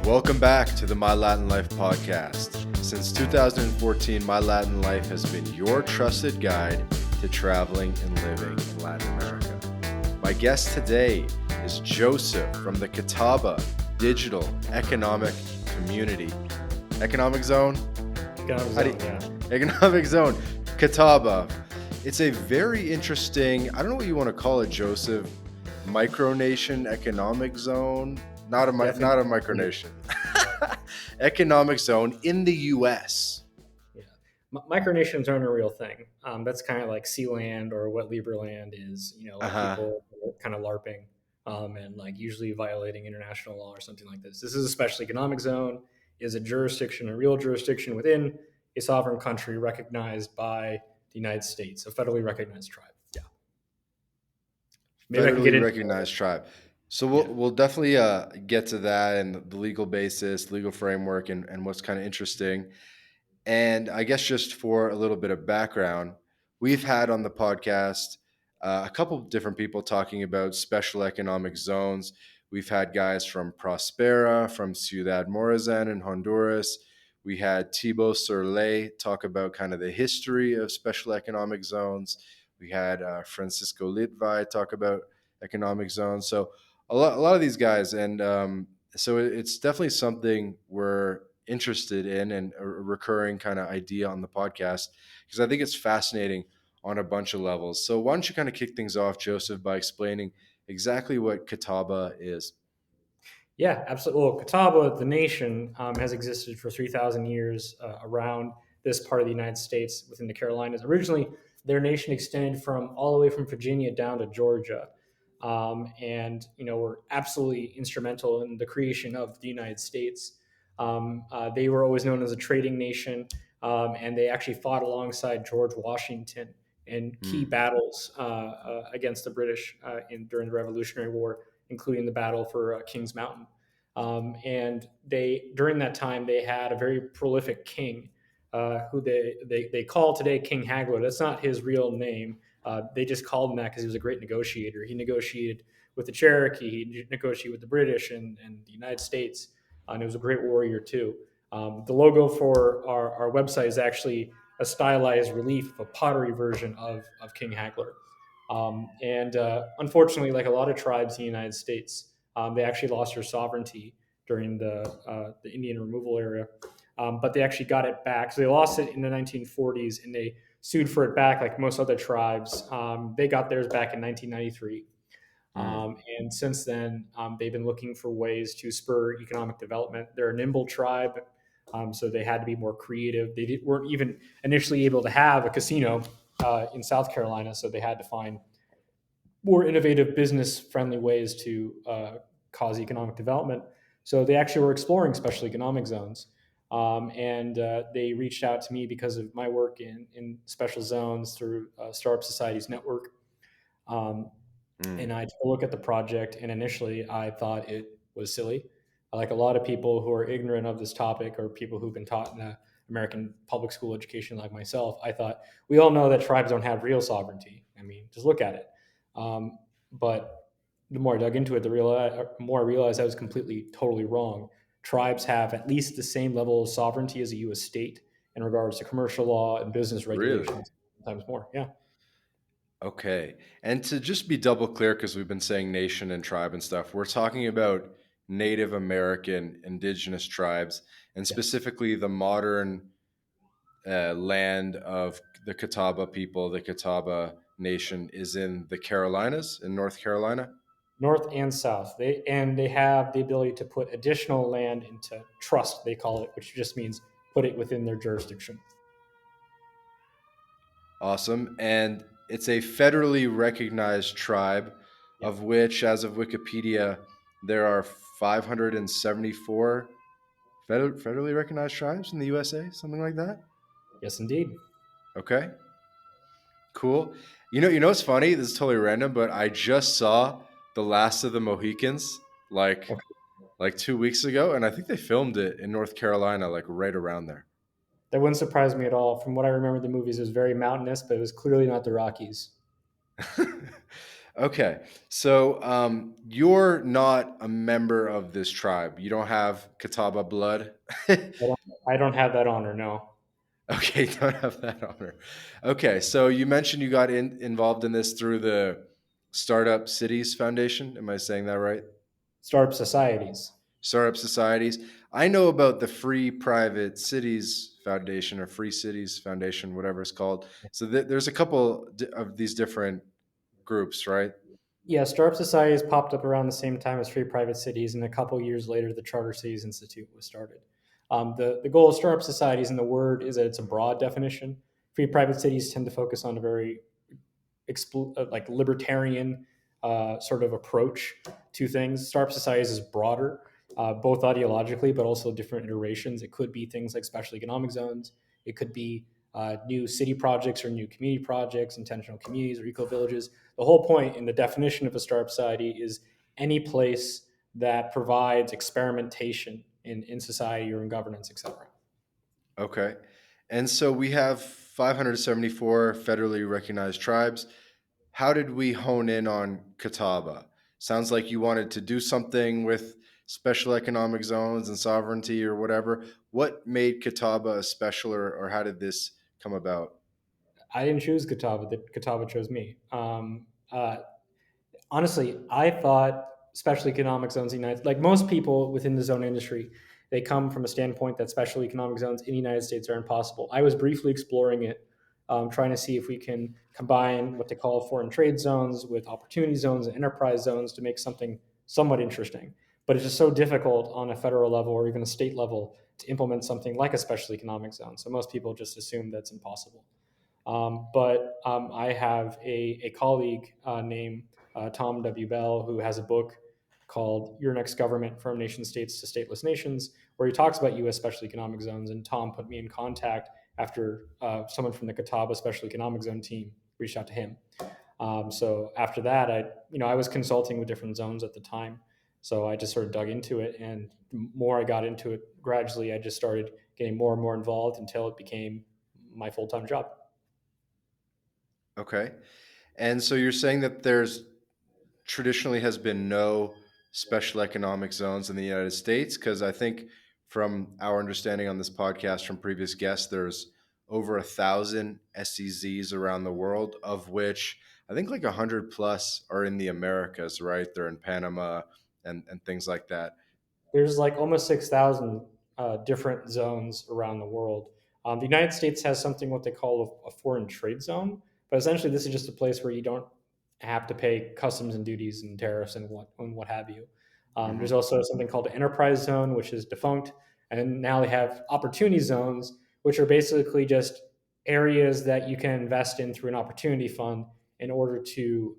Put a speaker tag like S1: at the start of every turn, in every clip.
S1: Welcome back to the My Latin Life podcast. Since 2014, My Latin Life has been your trusted guide to traveling and living in Latin America. My guest today is Joseph from the Catawba Digital Economic Community. Economic Zone? Economic Zone. Catawba. It's a very interesting, I don't know what you want to call it, Joseph, micronation economic zone. Not a micronation. Economic zone in the U.S.
S2: Yeah, micronations aren't a real thing. That's kind of like sea land or what Liberland is. People kind of LARPing and like usually violating international law or something like this. This is a special economic zone. Is a jurisdiction, a real jurisdiction within a sovereign country recognized by the United States, a federally recognized tribe. Yeah, maybe I can get
S1: Federally
S2: into
S1: recognized tribe. So
S2: yeah.
S1: we'll definitely get to that and the legal basis, legal framework, and what's kind of interesting. And I guess just for a little bit of background, we've had on the podcast a couple of different people talking about special economic zones. We've had guys from Prospera, from Ciudad Morazan in Honduras. We had Thibaut Surlet talk about kind of the history of special economic zones. We had Francisco Litvai talk about economic zones. So a lot of these guys, and so it's definitely something we're interested in and a recurring kind of idea on the podcast because I think it's fascinating on a bunch of levels. So why don't you kind of kick things off, Joseph, by explaining exactly what Catawba is?
S2: Yeah, absolutely. Well, Catawba, the nation, has existed for 3,000 years around this part of the United States within the Carolinas. Originally, their nation extended from all the way from Virginia down to Georgia, and were absolutely instrumental in the creation of the United States. They were always known as a trading nation, and they actually fought alongside George Washington in key
S1: Hmm.
S2: battles against the British during the Revolutionary War, including the battle for Kings Mountain. And they during that time they had a very prolific king who they call today King Hagler. That's not his real name. They just called him that because he was a great negotiator. He negotiated with the Cherokee, he negotiated with the British and the United States, and he was a great warrior too. The logo for our website is actually a stylized relief of a pottery version of King Hagler. And unfortunately, like a lot of tribes in the United States, they actually lost their sovereignty during the Indian removal era. But they actually got it back. So they lost it in the 1940s and they sued for it back, like most other tribes. They got theirs back in 1993.
S1: Hmm.
S2: And since then, they've been looking for ways to spur economic development. They're a nimble tribe, so they had to be more creative. Weren't even initially able to have a casino in South Carolina, so they had to find more innovative, business-friendly ways to cause economic development. So they actually were exploring special economic zones. And they reached out to me because of my work in special zones through Startup Society's network. Um,
S1: Hmm.
S2: and I took a look at the project, and initially I thought it was silly. Like a lot of people who are ignorant of this topic or people who've been taught in a American public school education like myself, I thought we all know that tribes don't have real sovereignty. I mean, just look at it. But the more I dug into it, the more I realized I was completely, totally wrong. Tribes have at least the same level of sovereignty as a U.S. state in regards to commercial law and business
S1: Really?
S2: regulations, sometimes more. Yeah.
S1: Okay. And to just be double clear, because we've been saying nation and tribe and stuff, we're talking about Native American indigenous tribes and
S2: Yes.
S1: specifically the modern land of the Catawba people, the Catawba Nation, is in the Carolinas, in North Carolina.
S2: North and south. They have the ability to put additional land into trust, they call it, which just means put it within their jurisdiction.
S1: Awesome. And it's a federally recognized tribe,
S2: Yeah.
S1: of which, as of Wikipedia, there are 574 federally recognized tribes in the USA, something like that.
S2: Yes, indeed.
S1: Okay, cool. You know what's funny? This is totally random, but I just saw The Last of the Mohicans like
S2: Okay.
S1: like 2 weeks ago, and I think they filmed it in North Carolina, like right around there.
S2: That wouldn't surprise me at all. From what I remember, the movies, it was very mountainous, but it was clearly not the Rockies.
S1: Okay, so you're not a member of this tribe. You don't have Catawba blood.
S2: I don't have that honor. No.
S1: Okay, don't have that honor. Okay, so you mentioned you got involved in this through the Startup Cities Foundation. Am I saying that right?
S2: Startup societies.
S1: Startup societies. I know about the Free Private Cities Foundation or Free Cities Foundation, whatever it's called. So there's a couple of these different groups, right?
S2: Yeah, startup societies popped up around the same time as free private cities, and a couple years later, the Charter Cities Institute was started. The goal of startup societies, and the word is that it's a broad definition. Free private cities tend to focus on a very like libertarian sort of approach to things. Startup societies is broader, both ideologically, but also different iterations. It could be things like special economic zones. It could be new city projects or new community projects, intentional communities or eco villages. The whole point in the definition of a startup society is any place that provides experimentation in society or in governance, etc.
S1: Okay. And so we have 574 federally recognized tribes. How did we hone in on Catawba? Sounds like you wanted to do something with special economic zones and sovereignty or whatever. What made Catawba special, or how did this come about?
S2: I didn't choose Catawba; the Catawba chose me. Honestly, I thought special economic zones in the United, like most people within the zone industry, they come from a standpoint that special economic zones in the United States are impossible. I was briefly exploring it, trying to see if we can combine what they call foreign trade zones with opportunity zones and enterprise zones to make something somewhat interesting. But it's just so difficult on a federal level or even a state level to implement something like a special economic zone. So most people just assume that's impossible. But I have a colleague named Tom W. Bell who has a book called Your Next Government from Nation States to Stateless Nations, where he talks about U.S. special economic zones. And Tom put me in contact after someone from the Catawba Special Economic Zone team reached out to him. So after that, I was consulting with different zones at the time. So I just sort of dug into it. And the more I got into it, gradually, I just started getting more and more involved until it became my full time job.
S1: Okay. And so you're saying that there's traditionally has been no special economic zones in the United States? Because I think from our understanding on this podcast from previous guests, there's over 1,000 SEZs around the world, of which I think like 100 plus are in the Americas, right? They're in Panama and things like that.
S2: There's like almost 6,000 different zones around the world. The United States has something what they call a foreign trade zone, but essentially this is just a place where you don't have to pay customs and duties and tariffs and what have you. There's
S1: Hmm.
S2: also something called the enterprise zone, which is defunct, and now they have opportunity zones, which are basically just areas that you can invest in through an opportunity fund in order to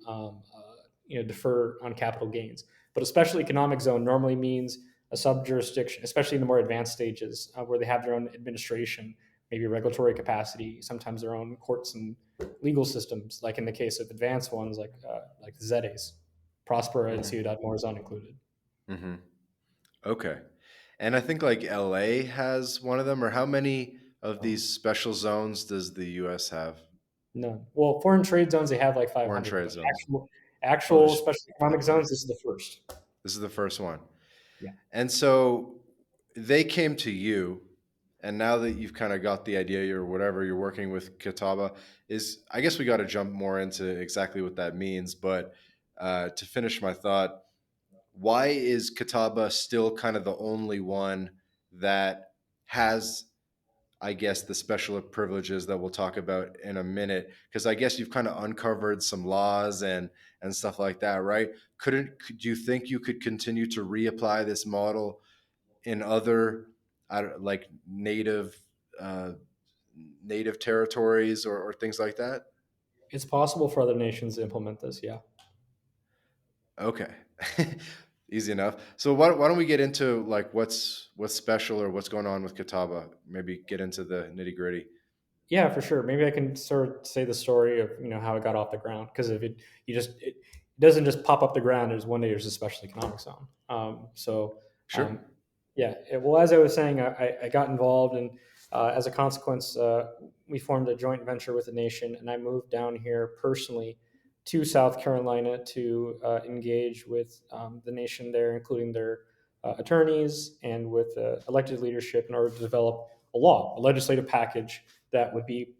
S2: defer on capital gains. But a special economic zone normally means a sub jurisdiction, especially in the more advanced stages where they have their own administration, maybe regulatory capacity, sometimes their own courts and legal systems, like in the case of advanced ones like the ZEDEs, Prospera and
S1: Hmm.
S2: Ciudad Morazan included.
S1: Hmm. Okay. And I think like LA has one of them, or how many of these special zones does the US have?
S2: None. Well, foreign trade zones they have like
S1: Foreign
S2: 500,
S1: trade
S2: but
S1: zones. Oh,
S2: actual
S1: there's
S2: special economic zones
S1: 500.
S2: this is the first.
S1: This is the first one.
S2: Yeah.
S1: And so they came to you, and now that you've kind of got the idea or whatever, you're working with Catawba, is I guess we got to jump more into exactly what that means. But to finish my thought, why is Catawba still kind of the only one that has, I guess, the special privileges that we'll talk about in a minute? Because I guess you've kind of uncovered some laws and stuff like that, right? Could you think you could continue to reapply this model in other like uh, native territories or things like that?
S2: It's possible for other nations to implement this. Yeah.
S1: Okay. Easy enough. So why don't we get into like what's special or what's going on with Catawba? Maybe get into the nitty gritty.
S2: Yeah, for sure. Maybe I can sort of say the story of how it got off the ground because if it doesn't just pop up the ground. There's one day there's a special economic zone.
S1: Sure.
S2: Um, yeah. Well, as I was saying, I got involved and as a consequence, we formed a joint venture with the nation, and I moved down here personally to South Carolina to engage with the nation there, including their attorneys and with elected leadership in order to develop a law, a legislative package that would be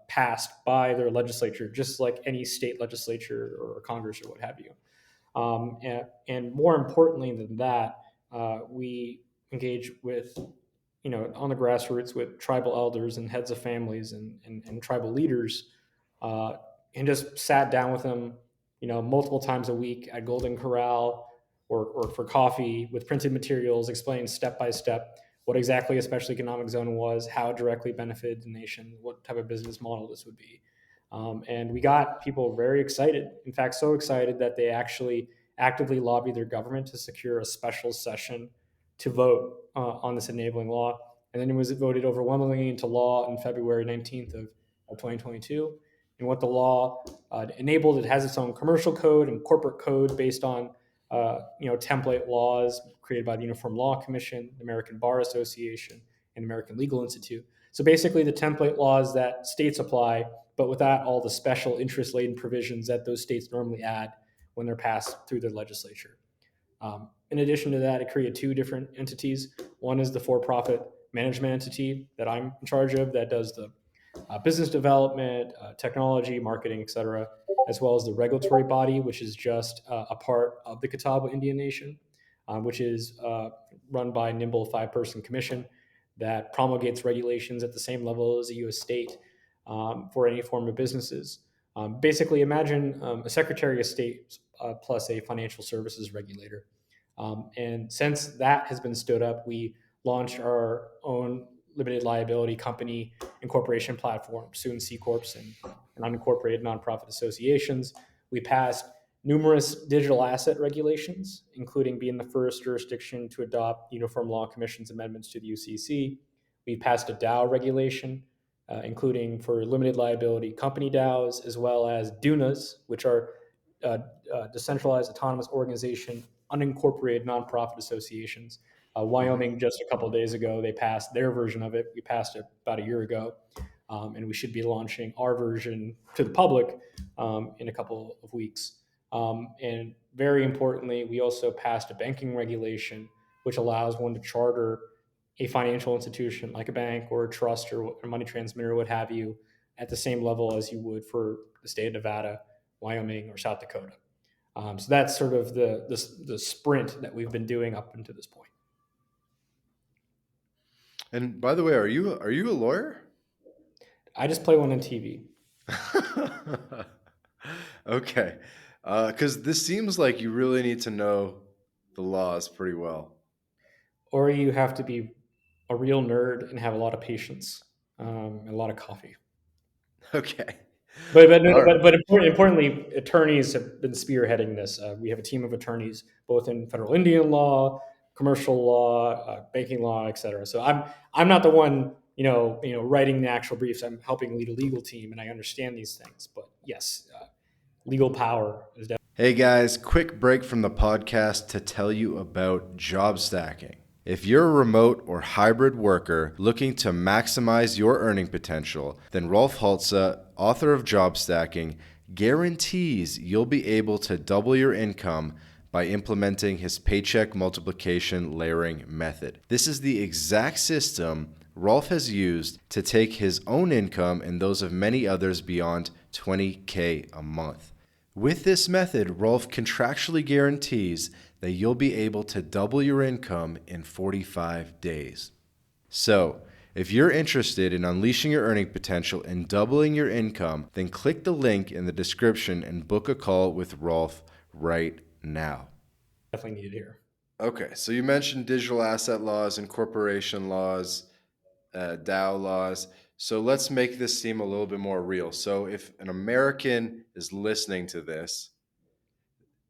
S2: passed by their legislature, just like any state legislature or Congress or what have you. And more importantly than that, we engage with, on the grassroots with tribal elders and heads of families and tribal leaders, uh, and just sat down with them, multiple times a week at Golden Corral or for coffee with printed materials, explaining step by step what exactly a special economic zone was, how it directly benefited the nation, what type of business model this would be. And we got people very excited. In fact, so excited that they actually actively lobbied their government to secure a special session to vote on this enabling law. And then it was voted overwhelmingly into law on February 19th of 2022. And what the law enabled, it has its own commercial code and corporate code based on template laws created by the Uniform Law Commission, the American Bar Association, and American Legal Institute. So basically, the template laws that states apply, but without all the special interest laden provisions that those states normally add when they're passed through their legislature. In addition to that, it created two different entities. One is the for profit management entity that I'm in charge of that does the business development, technology, marketing, et cetera, as well as the regulatory body, which is just a part of the Catawba Indian Nation, which is run by a nimble five-person commission that promulgates regulations at the same level as a U.S. state for any form of businesses. Basically, imagine a Secretary of State plus a financial services regulator. And since that has been stood up, we launched our own limited liability company incorporation platform, soon C Corps and unincorporated nonprofit associations. We passed numerous digital asset regulations, including being the first jurisdiction to adopt Uniform Law Commission's amendments to the UCC. We passed a DAO regulation, including for limited liability company DAOs, as well as DUNAs, which are decentralized autonomous organization, unincorporated nonprofit associations.
S1: Mm-hmm.
S2: Wyoming, just a couple of days ago, they passed their version of it. We passed it about a year ago. And we should be launching our version to the public in a couple of weeks. And very importantly, we also passed a banking regulation, which allows one to charter a financial institution like a bank or a trust or a money transmitter, what have you, at the same level as you would for the state of Nevada, Wyoming, or South Dakota. So that's sort of the sprint that we've been doing up until this point.
S1: And by the way, are you a lawyer?
S2: I just play one on TV.
S1: Okay, because this seems like you really need to know the laws pretty well.
S2: Or you have to be a real nerd and have a lot of patience and a lot of coffee.
S1: Okay,
S2: But
S1: all right.
S2: but but importantly, attorneys have been spearheading this. We have a team of attorneys both in federal Indian law, commercial law, banking law, et cetera. So I'm not the one writing the actual briefs. I'm helping lead a legal team, and I understand these things. But yes, legal power is definitely.
S1: Hey guys, quick break from the podcast to tell you about job stacking. If you're a remote or hybrid worker looking to maximize your earning potential, then Rolf Haltza, author of Job Stacking, guarantees you'll be able to double your income by implementing his paycheck multiplication layering method. This is the exact system Rolf has used to take his own income and those of many others beyond $20K a month. With this method, Rolf contractually guarantees that you'll be able to double your income in 45 days. So, if you're interested in unleashing your earning potential and doubling your income, then click the link in the description and book a call with Rolf right now.
S2: Needed here.
S1: Okay, so you mentioned digital asset laws and corporation laws, DAO laws. So let's make this seem a little bit more real. So if an American is listening to this,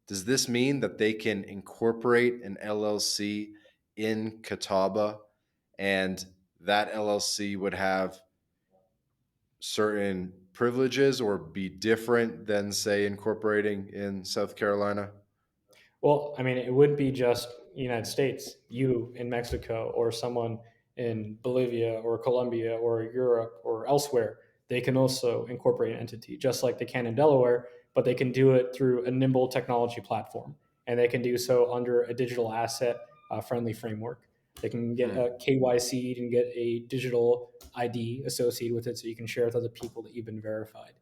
S1: does this mean that they can incorporate an LLC in Catawba and that LLC would have certain privileges or be different than, say, incorporating in South Carolina?
S2: Well, I mean, it wouldn't be just the United States, you in Mexico, or someone in Bolivia or Colombia or Europe or elsewhere. They can also incorporate an entity, just like they can in Delaware. but they can do it through a nimble technology platform, and they can do so under a digital asset friendly framework. They can get
S1: Hmm.
S2: a KYC and get a digital ID associated with it, so you can share with other people that you've been verified,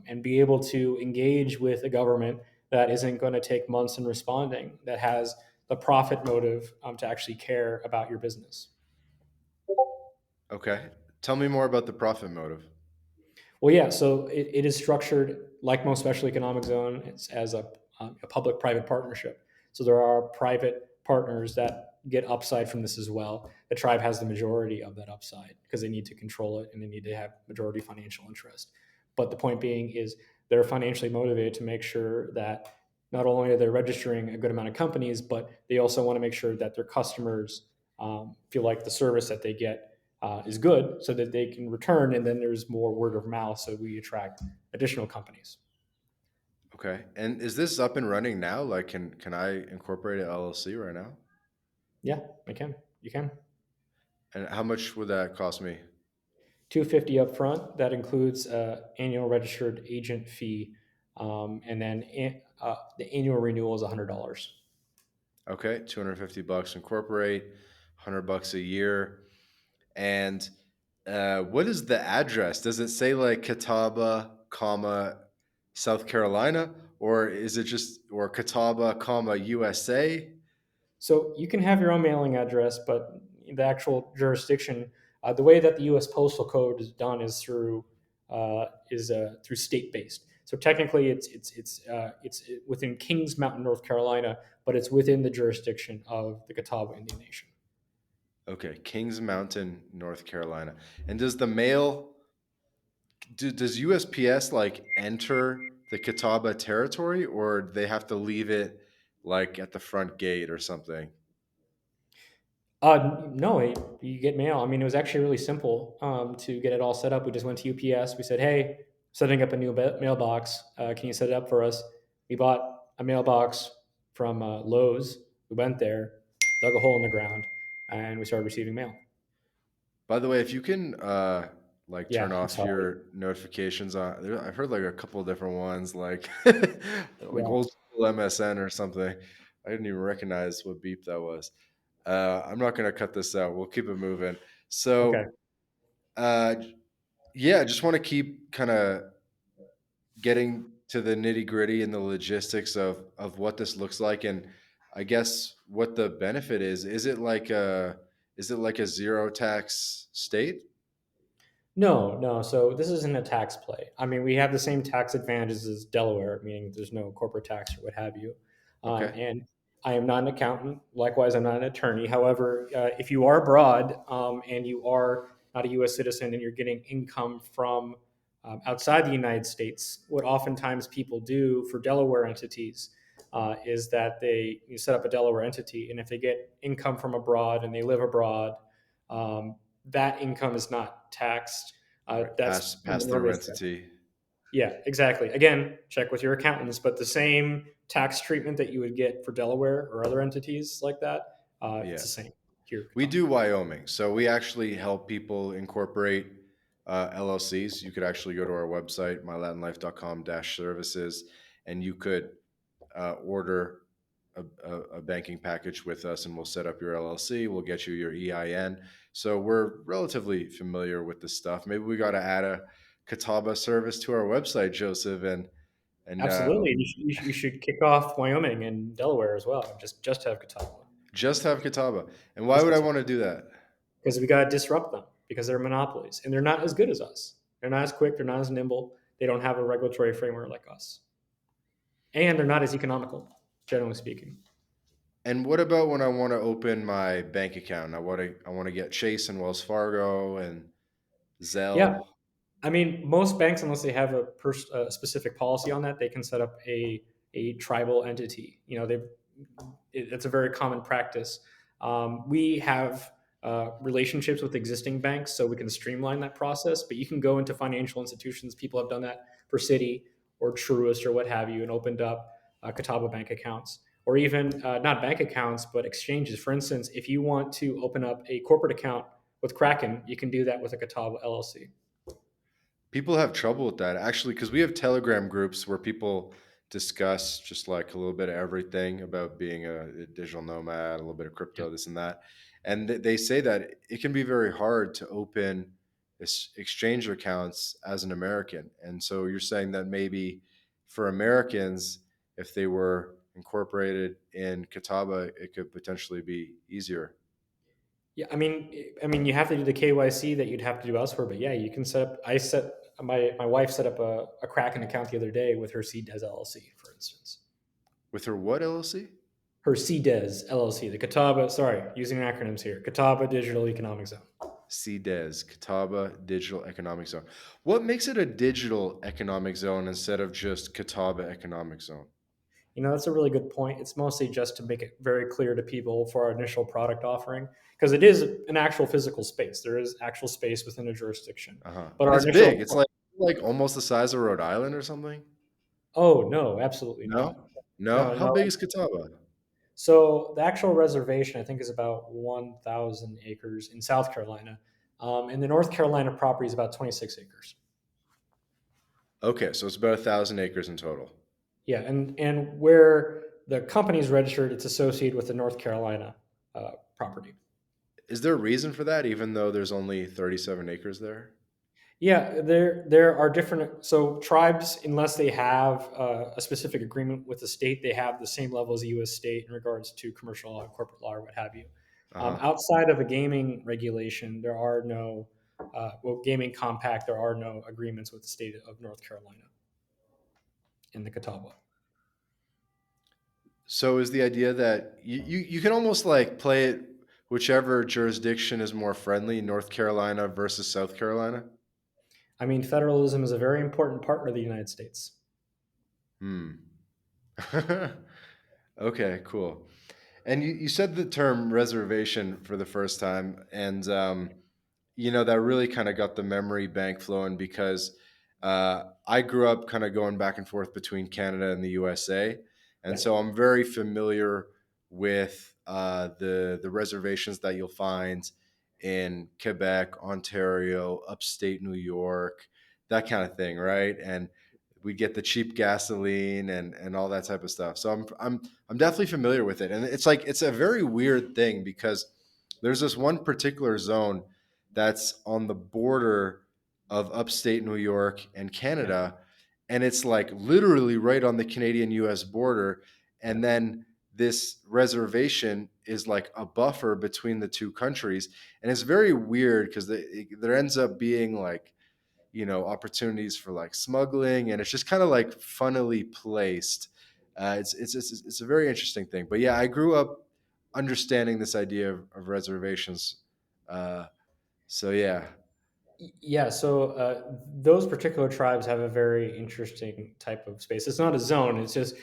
S2: and be able to engage with a government that isn't going to take months in responding, that has the profit motive to actually care about your business.
S1: Okay. Tell me more about the profit motive.
S2: Well, yeah, so it is structured like most special economic zone. It's as a public-private partnership. So there are private partners that get upside from this as well. The tribe has the majority of that upside because they need to control it and they need to have majority financial interest. But the point being is they're financially motivated to make sure that not only are they registering a good amount of companies, but they also want to make sure that their customers feel like the service that they get is good so that they can return, and then there's more word of mouth so we attract additional companies.
S1: Okay. And is this up and running now? Like, can I incorporate an LLC right now?
S2: Yeah, I can. You can.
S1: And how much would that cost me?
S2: 250 up front. That includes annual registered agent fee, and then the annual renewal is $100.
S1: Okay, 250 bucks incorporate, 100 bucks a year. And what is the address? Does it say like Catawba, comma South Carolina, or is it just or Catawba, comma USA?
S2: So you can have your own mailing address, but the actual jurisdiction, the way that the U.S. Postal Code is done is through state based. So technically, it's within Kings Mountain, North Carolina, but it's within the jurisdiction of the Catawba Indian Nation.
S1: Okay, Kings Mountain, North Carolina. And does the mail does USPS like enter the Catawba territory, or do they have to leave it like at the front gate or something?
S2: No, you get mail. I mean, it was actually really simple to get it all set up. We just went to UPS. We said, "Hey, setting up a new mailbox. Can you set it up for us?" We bought a mailbox from Lowe's. We went there, dug a hole in the ground, and we started receiving mail.
S1: By the way, if you can like turn
S2: Yeah, I'm
S1: off
S2: sorry.
S1: your notifications on, I've heard like a couple of different ones, like like
S2: Yeah.
S1: old school MSN or something. I didn't even recognize what beep that was. I'm not gonna cut this out. We'll keep it moving.
S2: Okay.
S1: So, uh, yeah, I just want to keep kind of getting to the nitty gritty and the logistics of what this looks like, and I guess what the benefit is. Is it like a zero tax state?
S2: No, no. So this isn't a tax play. I mean, we have the same tax advantages as Delaware, meaning there's no corporate tax or what have you.
S1: Okay.
S2: And I am not an accountant. Likewise, I'm not an attorney. However, if you are abroad and you are not a U.S. citizen and you're getting income from outside the United States, what oftentimes people do for Delaware entities is that you set up a Delaware entity, and if they get income from abroad and they live abroad, that income is not taxed.
S1: Right.
S2: That's
S1: Pass through
S2: normally a step.
S1: entity.
S2: Yeah, exactly. Again, check with your accountants, but the same tax treatment that you would get for Delaware or other entities like that, it's
S1: Yeah.
S2: the same here in
S1: We
S2: Catawba.
S1: do Wyoming. So we actually help people incorporate LLCs. You could actually go to our website, mylatinlife.com-services, and you could order a banking package with us, and we'll set up your LLC. We'll get you your EIN. So we're relatively familiar with this stuff. Maybe we got to add a Catawba service to our website, Joseph, and
S2: Absolutely. You should kick off Wyoming and Delaware as well. Just have Catawba.
S1: just have Catawba. And why
S2: Just
S1: would I
S2: Catawba.
S1: want to do that?
S2: Because we got to disrupt them because they're monopolies and they're not as good as us. They're not as quick. They're not as nimble. They don't have a regulatory framework like us. And they're not as economical, generally speaking.
S1: And what about when I want to open my bank account? I want to get Chase and Wells Fargo and
S2: Yeah,
S1: Zelle.
S2: I mean, most banks, unless they have a specific policy on that, they can set up a tribal entity. It's a very common practice. We have relationships with existing banks, so we can streamline that process. But you can go into financial institutions. People have done that for Citi or Truist or what have you, and opened up Catawba bank accounts, or even not bank accounts, but exchanges. For instance, if you want to open up a corporate account with Kraken, you can do that with a Catawba LLC.
S1: People have trouble with that actually because we have Telegram groups where people discuss just like a little bit of everything about being a digital nomad, a little bit of
S2: Yeah.
S1: crypto, this and that. And they say that it can be very hard to open exchange accounts as an American. And so you're saying that maybe for Americans, if they were incorporated in Catawba, it could potentially be easier.
S2: Yeah, I mean, you have to do the KYC that you'd have to do elsewhere, but yeah, you can set up. I set my wife set up a Kraken account the other day with her CDES LLC, for instance.
S1: With her what LLC?
S2: Her CDES LLC, the Catawba. Sorry, using acronyms here. Catawba Digital Economic Zone.
S1: CDES, Catawba Digital Economic Zone. What makes it a digital economic zone instead of just Catawba Economic Zone?
S2: That's a really good point. It's mostly just to make it very clear to people for our initial product offering, because it is an actual physical space. There is actual space within a jurisdiction,
S1: Uh-huh.
S2: but
S1: And
S2: our
S1: it's big.
S2: initial.
S1: It's like almost the size of Rhode Island or something.
S2: Oh no, absolutely not.
S1: No? No?
S2: No,
S1: How
S2: no.
S1: big is Catawba?
S2: So the actual reservation, I think, is about 1,000 acres in South Carolina, and the North Carolina property is about 26 acres.
S1: Okay, so it's about 1,000 acres in total.
S2: Yeah, and where the company is registered, it's associated with the North Carolina property.
S1: Is there a reason for that, even though there's only 37 acres there?
S2: Yeah, there are different. So tribes, unless they have a specific agreement with the state, they have the same level as a U.S. state in regards to commercial law, corporate law, or what have you.
S1: Uh-huh.
S2: Outside of a gaming regulation, there are no gaming compact. There are no agreements with the state of North Carolina in the Catawba.
S1: So is the idea that you can almost like play it whichever jurisdiction is more friendly, North Carolina versus South Carolina?
S2: I mean, federalism is a very important part of the United States.
S1: Hmm. Okay, cool. And you said the term reservation for the first time, and that really kind of got the memory bank flowing because I grew up kind of going back and forth between Canada and the USA, and
S2: Yeah,
S1: so I'm very familiar with the reservations that you'll find in Quebec, Ontario, upstate New York, that kind of thing, right? And we get the cheap gasoline and all that type of stuff. So I'm definitely familiar with it, and it's like it's a very weird thing because there's this one particular zone that's on the border of upstate New York and
S2: yeah,
S1: Canada, and it's like literally right on the Canadian US border.
S2: yeah.
S1: And then this reservation is like a buffer between the two countries. And it's very weird because there ends up being like, opportunities for like smuggling, and it's just kind of like funnily placed. It's a very interesting thing. But yeah, I grew up understanding this idea of reservations. Uh, so yeah.
S2: Yeah, so those particular tribes have a very interesting type of space. It's not a zone. It's just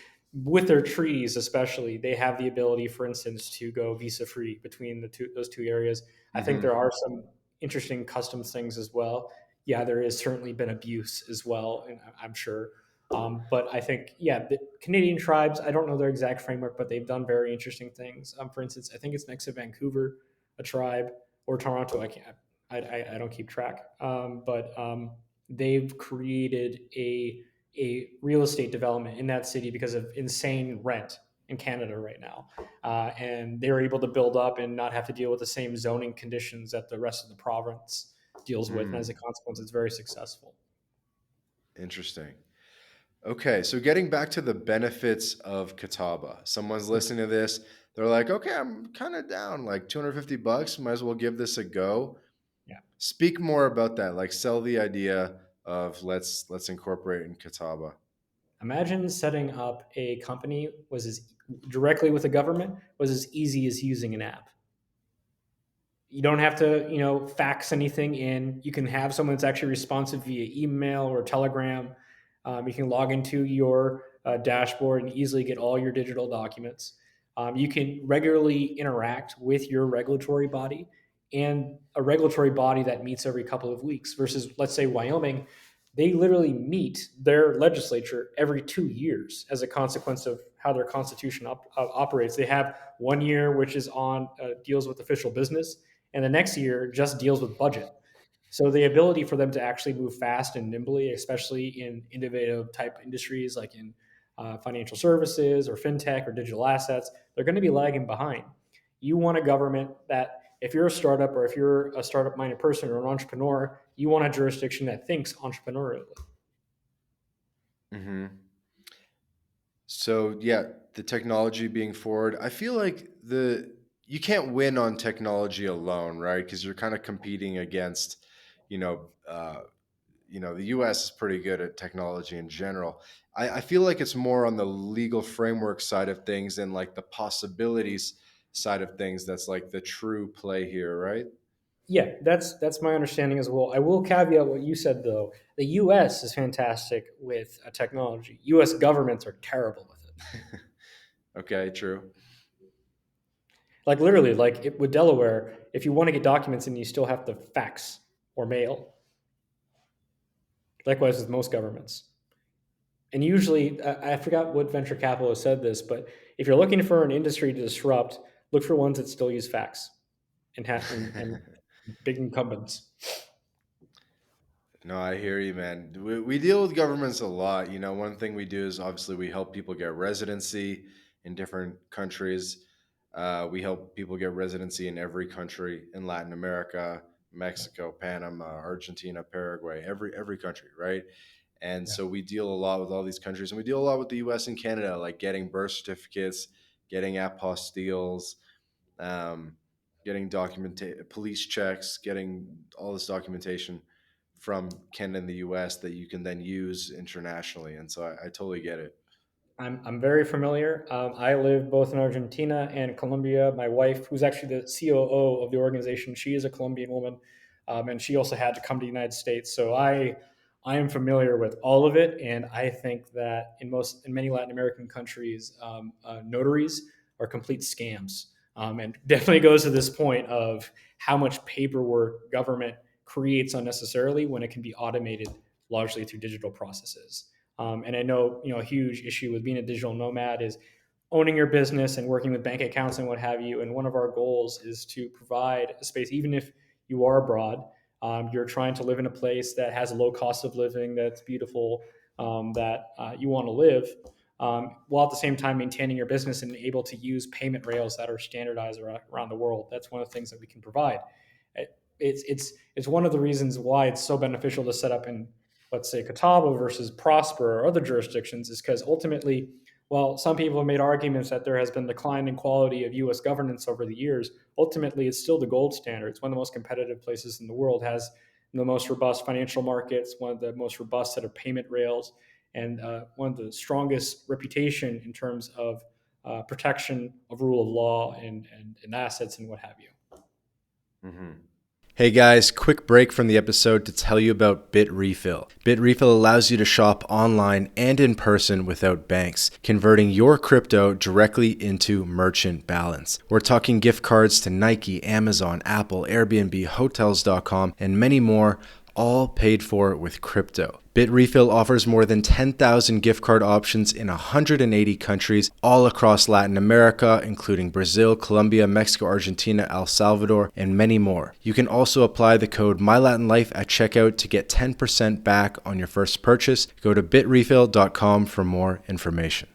S2: with their treaties, especially, they have the ability, for instance, to go visa free between those two areas. I think
S1: Hmm.
S2: there are some interesting customs things as well. Yeah, there has certainly been abuse as well, and I'm sure. But I think, yeah, the Canadian tribes, I don't know their exact framework, but they've done very interesting things. For instance, I think it's next to Vancouver, a tribe, or Toronto. I can't. I don't keep track, but they've created a real estate development in that city because of insane rent in Canada right now, and they're able to build up and not have to deal with the same zoning conditions that the rest of the province deals with, and as a
S1: Mm,
S2: consequence, it's very successful.
S1: interesting. Okay, so getting back to the benefits of Catawba. Someone's listening to this, they're like, okay, I'm kind of down, like $250, might as well give this a go.
S2: Yeah.
S1: Speak more about that. Like sell the idea of let's incorporate in Catawba.
S2: Imagine setting up a company was as directly with the government was as easy as using an app. You don't have to, fax anything in. You can have someone that's actually responsive via email or Telegram. You can log into your dashboard and easily get all your digital documents. You can regularly interact with your regulatory body and a regulatory body that meets every couple of weeks versus, let's say, Wyoming. They literally meet their legislature every 2 years as a consequence of how their constitution operates. They have 1 year, which is on deals with official business, and the next year just deals with budget. So the ability for them to actually move fast and nimbly, especially in innovative type industries like in financial services or fintech or digital assets, they're going to be lagging behind. You want a government that, if you're a startup or if you're a startup minded person or an entrepreneur, you want a jurisdiction that thinks entrepreneurially.
S1: Hmm. So yeah, the technology being forward, I feel like the you can't win on technology alone, right? Because you're kind of competing against, you know, the U.S. is pretty good at technology in general. I feel like it's more on the legal framework side of things and like the possibilities side of things that's like the true play here, right?
S2: Yeah, that's my understanding as well. I will caveat what you said though. The U.S. is fantastic with technology. U.S. governments are terrible with it.
S1: Okay, true.
S2: Like literally, like with Delaware, if you want to get documents and you still have to fax or mail. Likewise with most governments. And usually, I forgot what venture capitalist said this, but if you're looking for an industry to disrupt, look for ones that still use fax and big incumbents.
S1: No, I hear you, man. We deal with governments a lot. One thing we do is obviously we help people get residency in different countries. We help people get residency in every country in Latin America, Mexico, Panama, Argentina, Paraguay, every country, right? And
S2: Yeah.
S1: so we deal a lot with all these countries, and we deal a lot with the U.S. and Canada, like getting birth certificates, getting apostilles, um, getting police checks, getting all this documentation from Canada and the U.S. that you can then use internationally. And so I totally get it.
S2: I'm very familiar. I live both in Argentina and Colombia. My wife, who's actually the COO of the organization, she is a Colombian woman, and she also had to come to the United States. So I am familiar with all of it, and I think that in many Latin American countries, notaries are complete scams, and definitely goes to this point of how much paperwork government creates unnecessarily when it can be automated largely through digital processes. And I know, a huge issue with being a digital nomad is owning your business and working with bank accounts and what have you. And one of our goals is to provide a space, even if you are abroad, you're trying to live in a place that has a low cost of living, that's beautiful, that you want to live, while at the same time maintaining your business and able to use payment rails that are standardized around the world. That's one of the things that we can provide. It's one of the reasons why it's so beneficial to set up in, let's say, Catawba versus Prosper or other jurisdictions, is because ultimately, while some people have made arguments that there has been decline in quality of U.S. governance over the years, ultimately it's still the gold standard. It's one of the most competitive places in the world, has the most robust financial markets, one of the most robust set of payment rails, and one of the strongest reputation in terms of protection of rule of law and assets and what have you.
S1: Hmm. Hey guys, quick break from the episode to tell you about BitRefill. BitRefill allows you to shop online and in person without banks, converting your crypto directly into merchant balance. We're talking gift cards to Nike, Amazon, Apple, Airbnb, Hotels.com, and many more, all paid for with crypto. BitRefill offers more than 10,000 gift card options in 180 countries all across Latin America, including Brazil, Colombia, Mexico, Argentina, El Salvador, and many more. You can also apply the code MyLatinLife at checkout to get 10% back on your first purchase. Go to bitrefill.com for more information.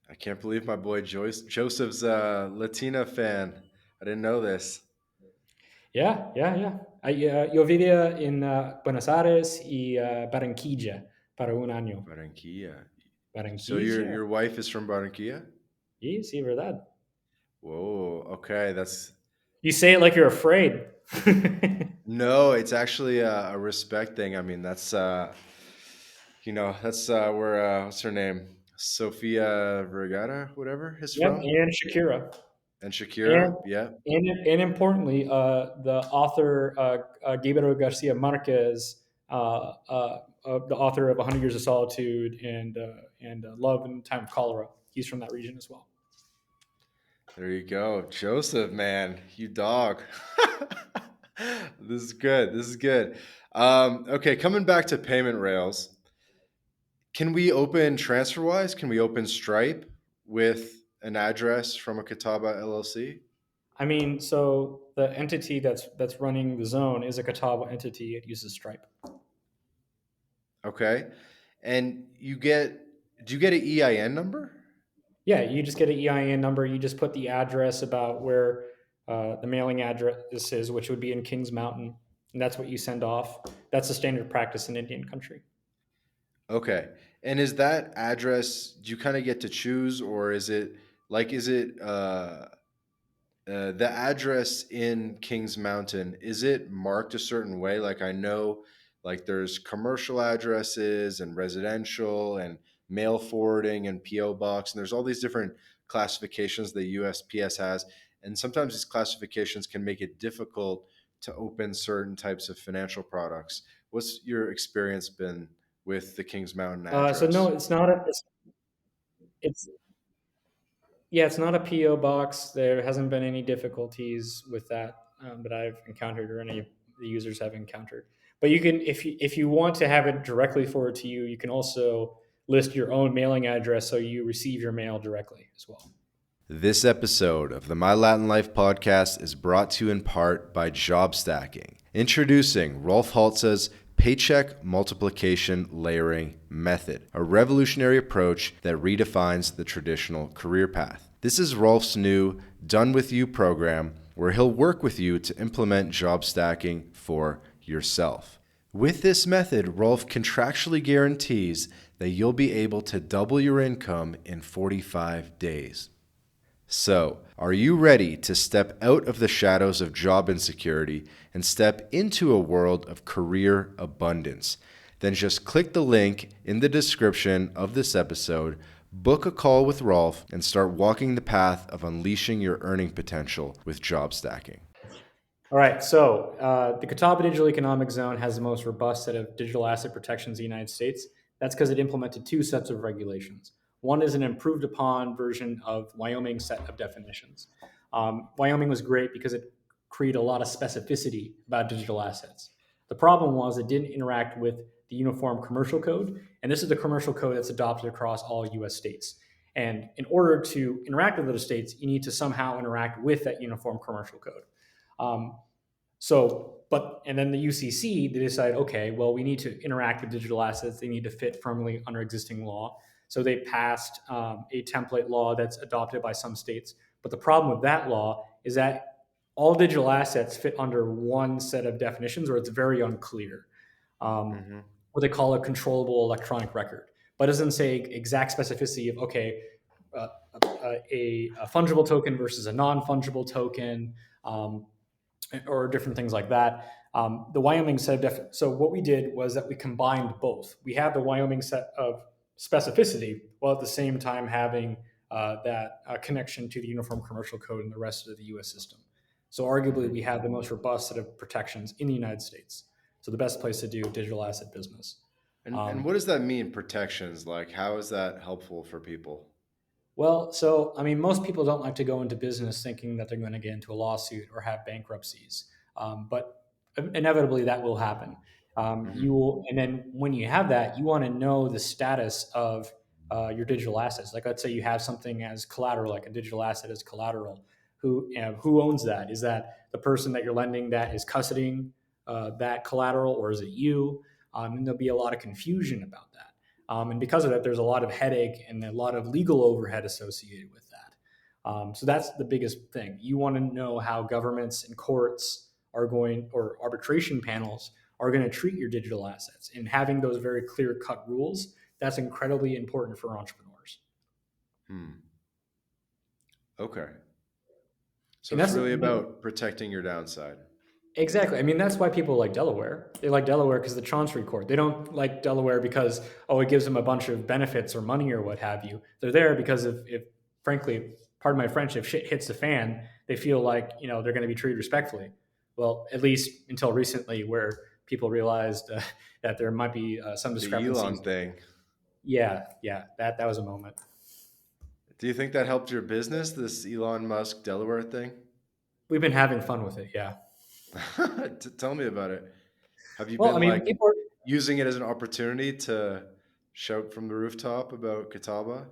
S1: I can't believe my boy Joseph's a Latina fan. I didn't know this.
S2: Yeah, yeah, yeah. Yo vivía en Buenos Aires y Barranquilla para un año.
S1: Barranquilla. So your
S2: Barranquilla,
S1: your wife is from Barranquilla?
S2: sí, sí, verdad.
S1: Whoa. Okay, that's
S2: You say it like you're afraid.
S1: no. It's actually a respect thing. I mean, that's where what's her name? Sofia Vergara, whatever, is
S2: Yep,
S1: from,
S2: and Shakira.
S1: and
S2: And
S1: Shakira. Yeah.
S2: and importantly, the author Gabriel Garcia Marquez, the author of 100 Years of Solitude and Love in Time of Cholera, he's from that region as well.
S1: There you go, Joseph. Man, you dog. This is good. This is good. Okay, coming back to payment rails. Can we open TransferWise? Can we open Stripe with an address from a Catawba LLC?
S2: I mean, so the entity that's running the zone is a Catawba entity. It uses Stripe.
S1: Okay. And do you get an EIN number?
S2: Yeah, you just get an EIN number. You just put the address about where the mailing address is, which would be in Kings Mountain, and that's what you send off. That's the standard practice in Indian country.
S1: Okay. And is that address, do you kind of get to choose, or is it the address in Kings Mountain, is it marked a certain way? Like I know like there's commercial addresses and residential and mail forwarding and PO box, and there's all these different classifications the USPS has. And sometimes these classifications can make it difficult to open certain types of financial products. What's your experience been with the Kings Mountain
S2: So no,
S1: address?
S2: it's not a. It's Yeah, it's not a PO box. There hasn't been any difficulties with that that I've encountered or any of the users have encountered. But you can, if you want to have it directly forwarded to you, you can also list your own mailing address so you receive your mail directly as well.
S1: This episode of the My Latin Life podcast is brought to you in part by Job Stacking. Introducing Rolf Haltza's Paycheck Multiplication Layering Method, a revolutionary approach that redefines the traditional career path. This is Rolf's new Done With You program where he'll work with you to implement job stacking for yourself. With this method, Rolf contractually guarantees that you'll be able to double your income in 45 days. So, are you ready to step out of the shadows of job insecurity and step into a world of career abundance? Then just click the link in the description of this episode, book a call with Rolf, and start walking the path of unleashing your earning potential with job stacking.
S2: All right, so the Catawba Digital Economic Zone has the most robust set of digital asset protections in the United States. That's because it implemented two sets of regulations. One is an improved upon version of Wyoming's set of definitions. Wyoming was great because it created a lot of specificity about digital assets. The problem was it didn't interact with the Uniform Commercial Code, and this is the commercial code that's adopted across all US states. And in order to interact with those states, you need to somehow interact with that Uniform Commercial Code. Um, and then the UCC, they decide, okay, well, we need to interact with digital assets. They need to fit firmly under existing law. So they passed a template law that's adopted by some states. But the problem with that law is that all digital assets fit under one set of definitions, or it's very unclear. Um,
S1: Mhm.
S2: what they call a controllable electronic record, but it doesn't say exact specificity of okay, uh, a fungible token versus a non-fungible token. Or different things like that. The Wyoming set of so what we did was that we combined both. We have the Wyoming set of specificity while at the same time having that connection to the Uniform Commercial Code and the rest of the U.S. system. So arguably,
S1: Mhm.
S2: we have the most robust set of protections in the United States. So the best place to do digital asset business.
S1: And what does that mean, protections? Like, how is that helpful for people?
S2: Well, so I mean, most people don't like to go into business thinking that they're going to get into a lawsuit or have bankruptcies, but inevitably that will happen.
S1: Mhm.
S2: You will, and then when you have that, you want to know the status of your digital assets. Like, let's say you have something as collateral, like a digital asset as collateral. Who owns that? Is that the person that you're lending that is custodying that collateral, or is it you? And there'll be a lot of confusion about that. And because of that, there's a lot of headache and a lot of legal overhead associated with that. So that's the biggest thing. You want to know how governments and courts are going, or arbitration panels are going to treat your digital assets. And having those very clear cut rules, that's incredibly important for entrepreneurs.
S1: Hmm. Okay. So
S2: And
S1: it's
S2: that's
S1: really about protecting your downside.
S2: exactly. I mean, that's why people like Delaware. They like Delaware because the Chancery Court. They don't like Delaware because, oh, it gives them a bunch of benefits or money or what have you. They're there because if frankly, pardon my French, if shit hits the fan, they feel like, they're going to be treated respectfully. Well, at least until recently, where people realized that there might be some
S1: The Elon
S2: discrepancies.
S1: thing.
S2: Yeah, yeah, that was a moment.
S1: Do you think that helped your business, this Elon Musk Delaware thing?
S2: We've been having fun with it. Yeah.
S1: Tell me about it. Have you
S2: Well, I
S1: been
S2: mean,
S1: like
S2: people are,
S1: using it as an opportunity to shout from the rooftop about Catawba?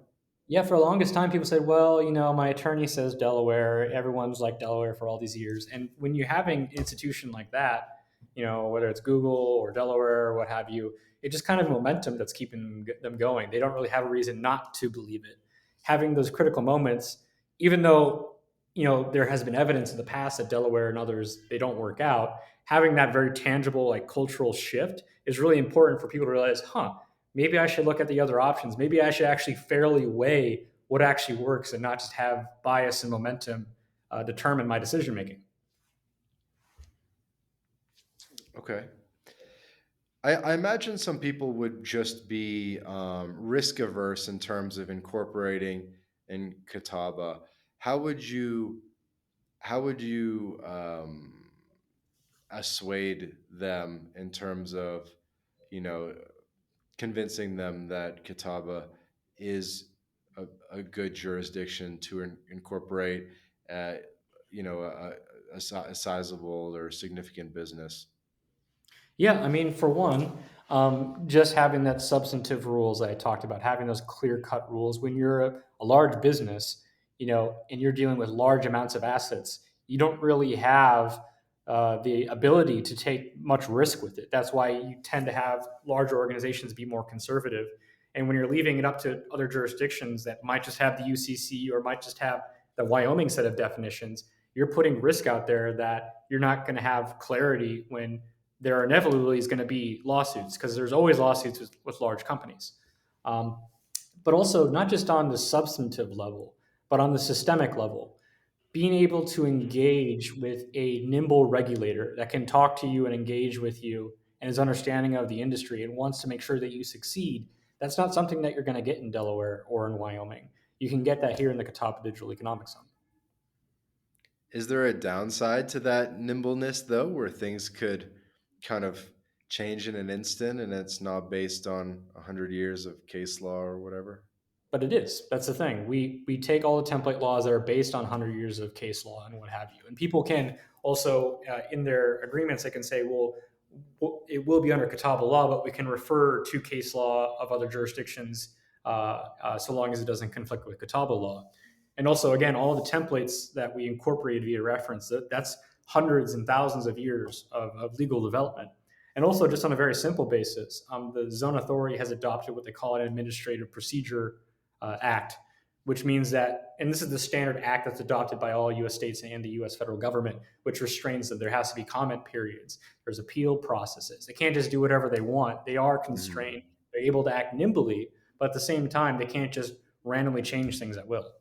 S2: Yeah, for the longest time, people said, well, my attorney says Delaware. Everyone's like Delaware for all these years. And when you're having an institution like that, whether it's Google or Delaware or what have you, it just kind of momentum that's keeping them going. They don't really have a reason not to believe it. Having those critical moments, even though, there has been evidence in the past that Delaware and others, they don't work out, having that very tangible, like cultural shift is really important for people to realize, maybe I should look at the other options. Maybe I should actually fairly weigh what actually works and not just have bias and momentum determine my decision making.
S1: Okay. I imagine some people would just be risk averse in terms of incorporating in Catawba. How would you how would you assuade them in terms of, you know, convincing them that Catawba is a good jurisdiction to incorporate, uh, a sizable or significant business?
S2: Yeah, I mean, for one, just having that substantive rules that I talked about, having those clear cut rules. When you're a large business, and you're dealing with large amounts of assets, you don't really have the ability to take much risk with it. That's why you tend to have larger organizations be more conservative. And when you're leaving it up to other jurisdictions that might just have the UCC or might just have the Wyoming set of definitions, you're putting risk out there that you're not going to have clarity when there inevitably is going to be lawsuits because there's always lawsuits with large companies. Um, but also, not just on the substantive level, but on the systemic level, being able to engage with a nimble regulator that can talk to you and engage with you and is understanding of the industry and wants to make sure that you succeed. That's not something that you're going to get in Delaware or in Wyoming. You can get that here in the Catawba Digital Economic Zone.
S1: Is there a downside to that nimbleness, though, where things could kind of change in an instant and it's not based on 100 years of case law or whatever?
S2: But it is. That's the thing. We take all the template laws that are based on 100 years of case law and what have you. And people can also, in their agreements, they can say, well, it will be under Catawba law, but we can refer to case law of other jurisdictions so long as it doesn't conflict with Catawba law. And also, again, all the templates that we incorporated via reference, that's hundreds and thousands of years of legal development. And also, just on a very simple basis, the zone authority has adopted what they call an administrative procedure act, which means that, and this is the standard act that's adopted by all US states and the US federal government, which restrains that there has to be comment periods, there's appeal processes. They can't just do whatever they want. They are
S1: Mhm.
S2: constrained. They're able to act nimbly, but at the same time, they can't just randomly change things at will.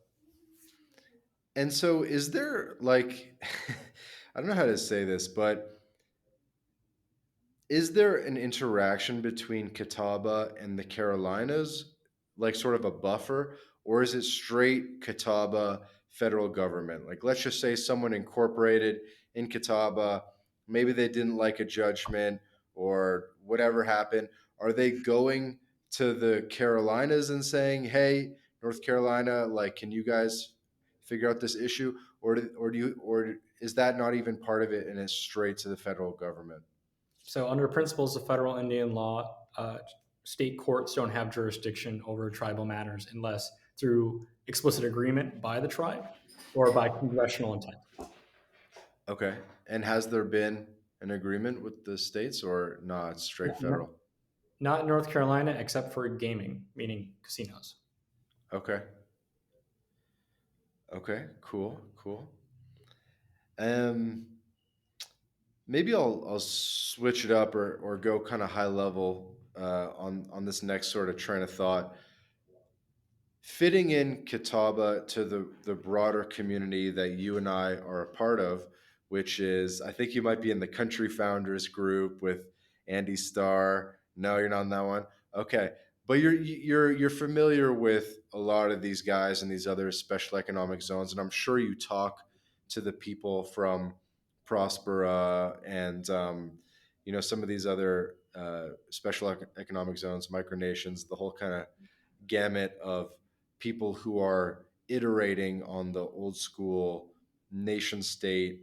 S1: And so, is there like, I don't know how to say this, but is there an interaction between Catawba and the Carolinas, like sort of a buffer, or is it straight Catawba federal government? Like, let's just say someone incorporated in Catawba, maybe they didn't like a judgment or whatever happened. Are they going to the Carolinas and saying, "Hey, North Carolina, like, can you guys figure out this issue?" Or is that not even part of it and it's straight to the federal government?
S2: So, under principles of federal Indian law, state courts don't have jurisdiction over tribal matters unless through explicit agreement by the tribe or by congressional intent.
S1: Okay. And has there been an agreement with the states or not straight federal?
S2: Not in North Carolina, except for gaming, meaning casinos.
S1: Okay. Okay. Cool. Cool. Um, Maybe I'll switch it up or go kind of high level on this next sort of train of thought. Fitting in Catawba to the broader community that you and I are a part of, which is, I think you might be in the Country Founders group with Andy Starr. No, you're not in that one. Okay, but you're familiar with a lot of these guys and these other special economic zones, and I'm sure you talk to the people from Prospera and some of these other special economic zones, micronations, the whole kind of gamut of people who are iterating on the old school nation state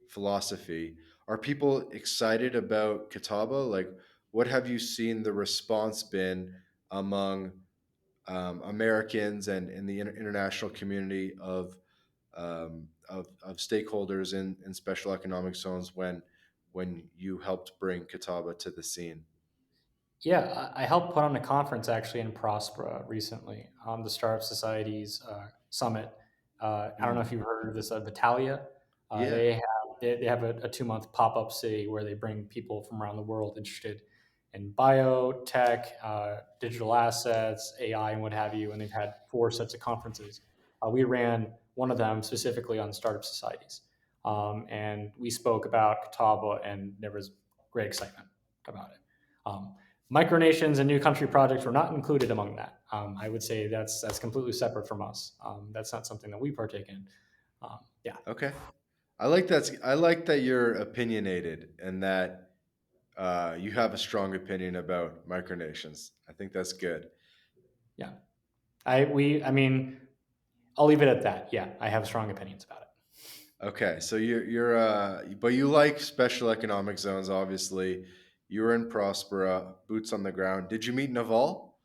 S1: philosophy. Are people excited about Catawba? Like, what have you seen the response been among Americans and the international community of stakeholders in special economic zones when you helped bring Catawba to the scene?
S2: Yeah, I helped put on a conference actually in Prospera recently, the Startup Society's summit. I don't know if
S1: Mm.
S2: you've heard of this, Vitalia.
S1: Yeah.
S2: They have a 2 month pop up city where they bring people from around the world interested in biotech, digital assets, AI, and what have you. And they've had 4 sets of conferences. We ran one of them specifically on startup societies, and we spoke about Catawba, and there was great excitement about it. Um, Micronations and new country projects were not included among that. I would say that's completely separate from us. That's not something that we partake in. Yeah,
S1: Okay. I like that. I like that you're opinionated and that you have a strong opinion about micronations. I think that's good.
S2: yeah. I mean, I'll leave it at that. Yeah, I have strong opinions about it.
S1: Okay, so but you like special economic zones, obviously. You were in Prospera, boots on the ground. Did you meet Naval?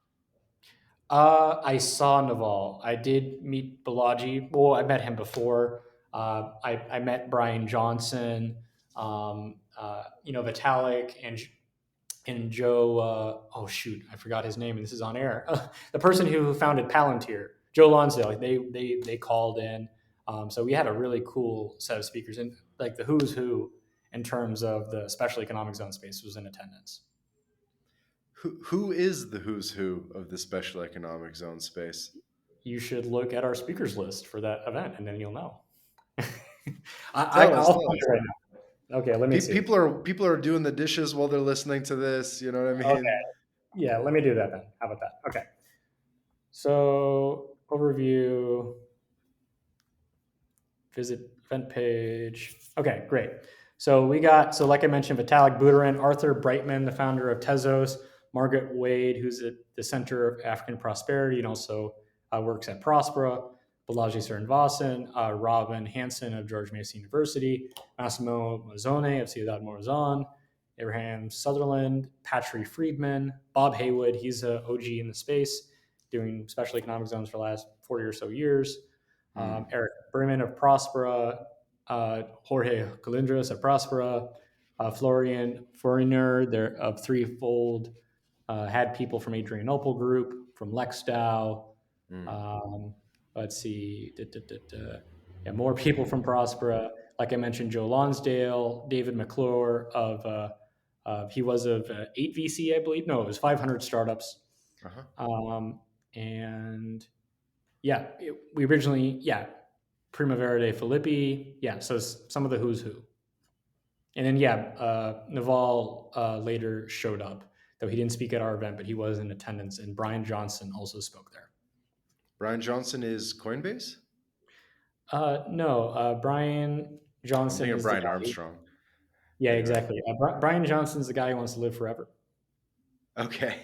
S2: I saw Naval. I did meet Balaji. Well, I met him before. I met Brian Johnson. Vitalik and Joe. Oh shoot, I forgot his name, and this is on air. The person who founded Palantir, Joe Lonsdale. They called in. So we had a really cool set of speakers, and like the who's who in terms of the special economic zone space was in attendance.
S1: Who is the who's who of the special economic zone space?
S2: You should look at our speakers list for that event, and then you'll know.
S1: Tell us,
S2: I'll
S1: tell
S2: find
S1: us.
S2: it right now. Okay, let me see.
S1: People are doing the dishes while they're listening to this. You know what I
S2: Okay,
S1: mean?
S2: yeah, let me do that then. How about that? Okay, so overview. Visit event page. Okay, great. So like I mentioned, Vitalik Buterin, Arthur Brightman, the founder of Tezos, Margaret Wade, who's at the Center of African Prosperity and also works at Prospera, Balaji Srinivasan, Robin Hanson of George Mason University, Massimo Mazzone of Ciudad Morazan, Abraham Sutherland, Patrick Friedman, Bob Haywood, he's an OG in the space, doing special economic zones for the last 40 or so years.
S1: Hmm.
S2: Eric Berman of Prospera, Jorge Calindros of Prospera, Florian Foreigner there of Threefold, had people from Adrianople Group, from Lexdow.
S1: Hmm.
S2: Um, let's see, yeah, more people from Prospera. Like I mentioned, Joe Lonsdale, David McClure he was of 8VC, I believe. No, it was 500 startups.
S1: Uh-huh.
S2: Um, and yeah, we originally, yeah, Primavera de Filippi. Yeah, so some of the who's who. And then, yeah, Naval later showed up, though he didn't speak at our event, but he was in attendance. And Brian Johnson also spoke there.
S1: Brian Johnson is Coinbase?
S2: No, Brian
S1: I'm
S2: Johnson
S1: thinking of
S2: is the
S1: Brian
S2: guy.
S1: Armstrong.
S2: Yeah,
S1: Anyway.
S2: exactly. Brian Johnson's the guy who wants to live forever.
S1: Okay.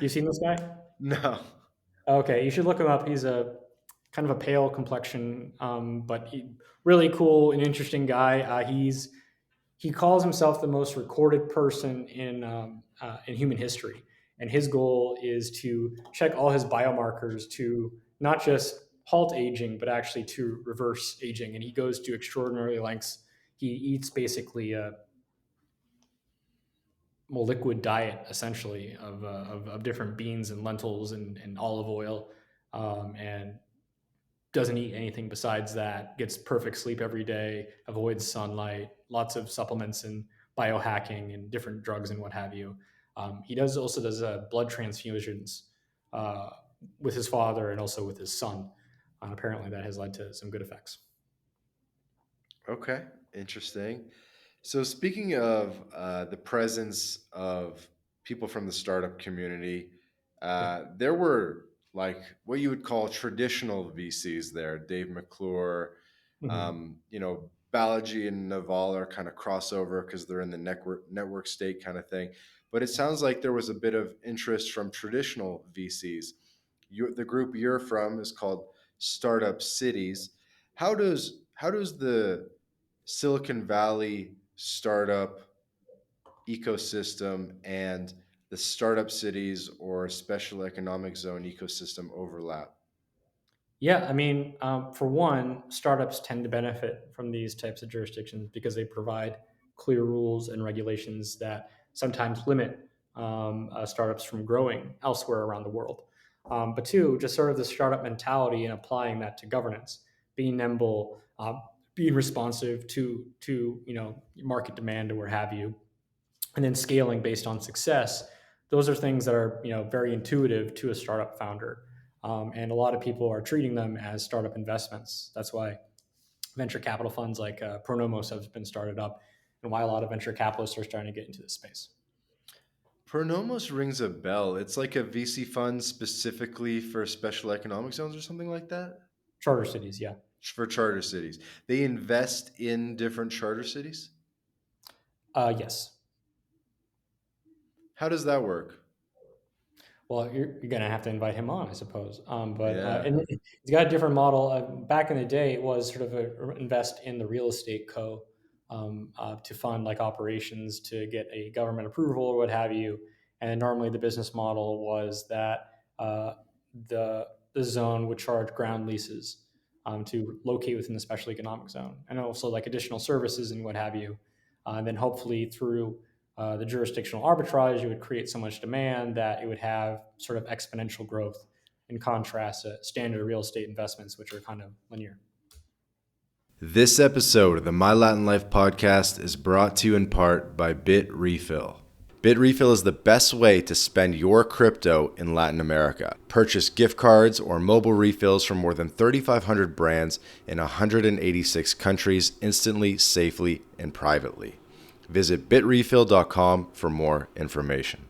S2: You seen this guy?
S1: No.
S2: Okay, you should look him up. He's a kind of a pale complexion, but really cool and interesting guy. He calls himself the most recorded person in human history, and his goal is to check all his biomarkers to not just halt aging, but actually to reverse aging. And he goes to extraordinary lengths. He eats basically a liquid diet, essentially, of different beans and lentils and olive oil, and doesn't eat anything besides that, gets perfect sleep every day, avoids sunlight, lots of supplements and biohacking and different drugs and what have you. He does blood transfusions uh, with his father and also with his son. Apparently, that has led to some good effects.
S1: Okay. Interesting. So, speaking of the presence of people from the startup community,
S2: Yeah.
S1: there were like what you would call traditional VCs there. Dave McClure,
S2: Mhm.
S1: Balaji and Naval are kind of crossover because they're in the network state kind of thing. But it sounds like there was a bit of interest from traditional VCs. The group you're from is called Startup Cities. How does the Silicon Valley startup ecosystem and the startup cities or special economic zone ecosystem overlap?
S2: Yeah, I mean, for one, startups tend to benefit from these types of jurisdictions because they provide clear rules and regulations that sometimes limit startups from growing elsewhere around the world. But two, just sort of the startup mentality and applying that to governance, being nimble, being responsive to market demand or what have you, and then scaling based on success. Those are things that are very intuitive to a startup founder, and a lot of people are treating them as startup investments. That's why venture capital funds like Pronomos have been started up, and why a lot of venture capitalists are starting to get into this space.
S1: Pronomos rings a bell. It's like a VC fund specifically for special economic zones or something like that
S2: Charter cities, yeah.
S1: for charter cities. They invest in different charter cities.
S2: Yes.
S1: How does that work?
S2: Well, you're going to have to invite him on, I suppose. But
S1: Yeah.
S2: and he's got a different model. Back in the day, it was sort of a invest in the real estate co to fund like operations to get a government approval or what have you. And normally, the business model was that the zone would charge ground leases to locate within the special economic zone, and also like additional services and what have you. And then hopefully through the jurisdictional arbitrage, it would create so much demand that it would have sort of exponential growth in contrast to standard real estate investments, which are kind of linear.
S1: This episode of the My Latin Life podcast is brought to you in part by Bit Refill. Bit Refill is the best way to spend your crypto in Latin America. Purchase gift cards or mobile refills from more than 3,500 brands in 186 countries instantly, safely, and privately. Visit bitrefill.com for more information.